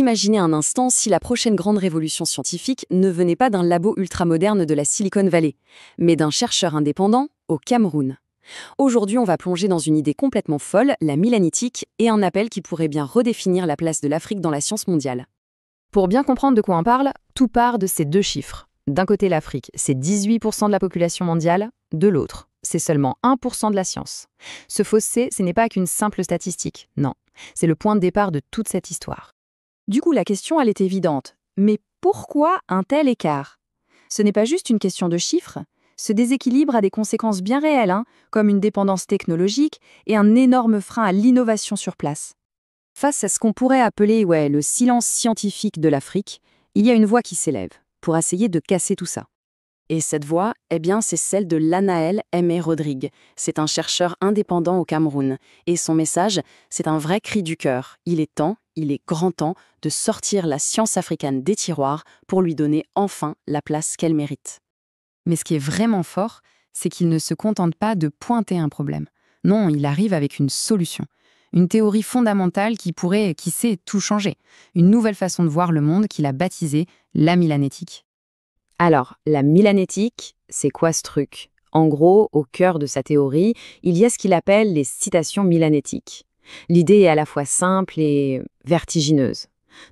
Imaginez un instant si la prochaine grande révolution scientifique ne venait pas d'un labo ultramoderne de la Silicon Valley, mais d'un chercheur indépendant au Cameroun. Aujourd'hui, on va plonger dans une idée complètement folle, la milanétique, et un appel qui pourrait bien redéfinir la place de l'Afrique dans la science mondiale. Pour bien comprendre de quoi on parle, tout part de ces deux chiffres. D'un côté, l'Afrique, c'est 18% de la population mondiale, de l'autre, c'est seulement 1% de la science. Ce fossé, ce n'est pas qu'une simple statistique, non, c'est le point de départ de toute cette histoire. Du coup, la question, elle est évidente. Mais pourquoi un tel écart? Ce n'est pas juste une question de chiffres. Ce déséquilibre a des conséquences bien réelles, comme une dépendance technologique et un énorme frein à l'innovation sur place. Face à ce qu'on pourrait appeler le silence scientifique de l'Afrique, il y a une voix qui s'élève pour essayer de casser tout ça. Et cette voix, c'est celle de Lanaël Aimé Rodrigue. C'est un chercheur indépendant au Cameroun. Et son message, c'est un vrai cri du cœur. Il est grand temps de sortir la science africaine des tiroirs pour lui donner enfin la place qu'elle mérite. Mais ce qui est vraiment fort, c'est qu'il ne se contente pas de pointer un problème. Non, il arrive avec une solution. Une théorie fondamentale qui pourrait, qui sait, tout changer. Une nouvelle façon de voir le monde qu'il a baptisée la milanétique. Alors, la milanétique, c'est quoi ce truc? En gros, au cœur de sa théorie, il y a ce qu'il appelle les citations milanétiques. L'idée est à la fois simple et vertigineuse.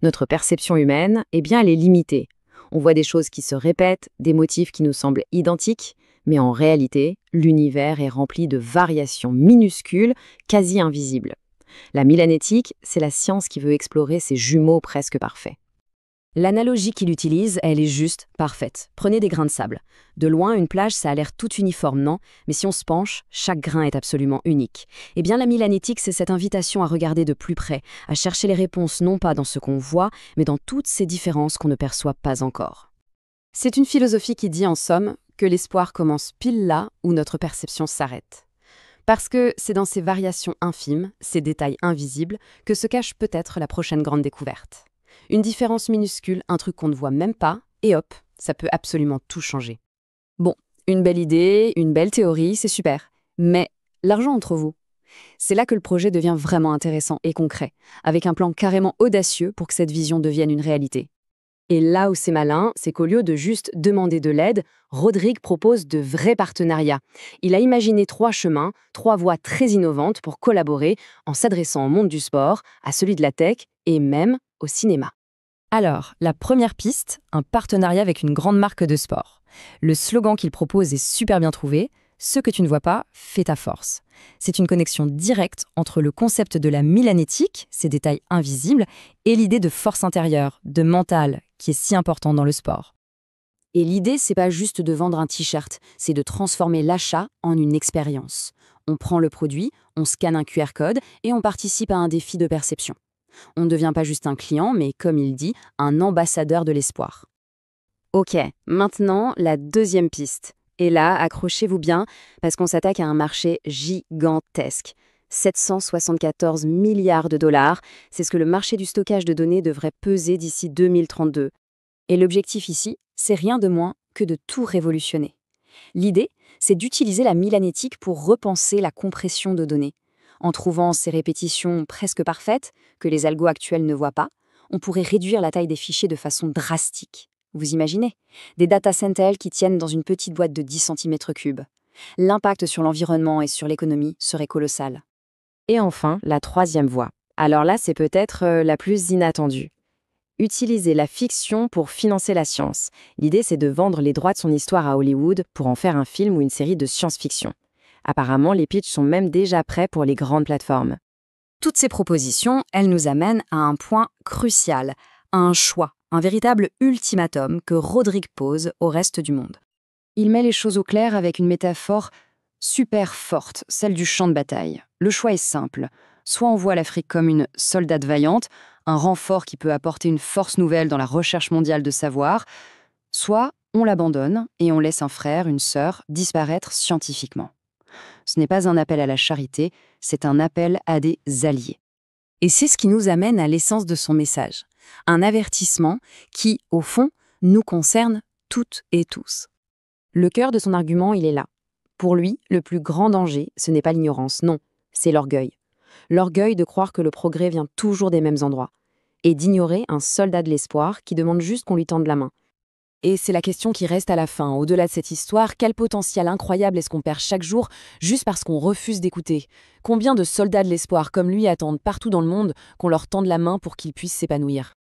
Notre perception humaine, elle est limitée. On voit des choses qui se répètent, des motifs qui nous semblent identiques, mais en réalité, l'univers est rempli de variations minuscules, quasi invisibles. La milanétique, c'est la science qui veut explorer ces jumeaux presque parfaits. L'analogie qu'il utilise, elle est juste, parfaite. Prenez des grains de sable. De loin, une plage, ça a l'air tout uniforme, non? Mais si on se penche, chaque grain est absolument unique. La milanétique, c'est cette invitation à regarder de plus près, à chercher les réponses non pas dans ce qu'on voit, mais dans toutes ces différences qu'on ne perçoit pas encore. C'est une philosophie qui dit en somme que l'espoir commence pile là où notre perception s'arrête. Parce que c'est dans ces variations infimes, ces détails invisibles, que se cache peut-être la prochaine grande découverte. Une différence minuscule, un truc qu'on ne voit même pas, et hop, ça peut absolument tout changer. Bon, une belle idée, une belle théorie, c'est super. Mais l'argent entre vous. C'est là que le projet devient vraiment intéressant et concret, avec un plan carrément audacieux pour que cette vision devienne une réalité. Et là où c'est malin, c'est qu'au lieu de juste demander de l'aide, Rodrigue propose de vrais partenariats. Il a imaginé 3 chemins, 3 voies très innovantes pour collaborer en s'adressant au monde du sport, à celui de la tech et même au cinéma. Alors, la première piste, un partenariat avec une grande marque de sport. Le slogan qu'il propose est super bien trouvé. Ce que tu ne vois pas, fais ta force. C'est une connexion directe entre le concept de la milanétique, ces détails invisibles, et l'idée de force intérieure, de mental, qui est si important dans le sport. Et l'idée, c'est pas juste de vendre un t-shirt, c'est de transformer l'achat en une expérience. On prend le produit, on scanne un QR code et on participe à un défi de perception. On ne devient pas juste un client, mais comme il dit, un ambassadeur de l'espoir. Ok, maintenant, la deuxième piste. Et là, accrochez-vous bien, parce qu'on s'attaque à un marché gigantesque. 774 milliards de dollars, c'est ce que le marché du stockage de données devrait peser d'ici 2032. Et l'objectif ici, c'est rien de moins que de tout révolutionner. L'idée, c'est d'utiliser la milanétique pour repenser la compression de données. En trouvant ces répétitions presque parfaites, que les algos actuels ne voient pas, on pourrait réduire la taille des fichiers de façon drastique. Vous imaginez? Des data centers qui tiennent dans une petite boîte de 10 cm3. L'impact sur l'environnement et sur l'économie serait colossal. Et enfin, la troisième voie. Alors là, c'est peut-être la plus inattendue. Utiliser la fiction pour financer la science. L'idée, c'est de vendre les droits de son histoire à Hollywood pour en faire un film ou une série de science-fiction. Apparemment, les pitchs sont même déjà prêts pour les grandes plateformes. Toutes ces propositions, elles nous amènent à un point crucial, à un choix, un véritable ultimatum que Rodrigue pose au reste du monde. Il met les choses au clair avec une métaphore super forte, celle du champ de bataille. Le choix est simple. Soit on voit l'Afrique comme une soldate vaillante, un renfort qui peut apporter une force nouvelle dans la recherche mondiale de savoir, soit on l'abandonne et on laisse un frère, une sœur disparaître scientifiquement. Ce n'est pas un appel à la charité, c'est un appel à des alliés. Et c'est ce qui nous amène à l'essence de son message. Un avertissement qui, au fond, nous concerne toutes et tous. Le cœur de son argument, il est là. Pour lui, le plus grand danger, ce n'est pas l'ignorance, non, c'est l'orgueil. L'orgueil de croire que le progrès vient toujours des mêmes endroits. et d'ignorer un soldat de l'espoir qui demande juste qu'on lui tende la main. Et c'est la question qui reste à la fin. Au-delà de cette histoire, quel potentiel incroyable est-ce qu'on perd chaque jour juste parce qu'on refuse d'écouter? Combien de soldats de l'espoir comme lui attendent partout dans le monde qu'on leur tende la main pour qu'ils puissent s'épanouir?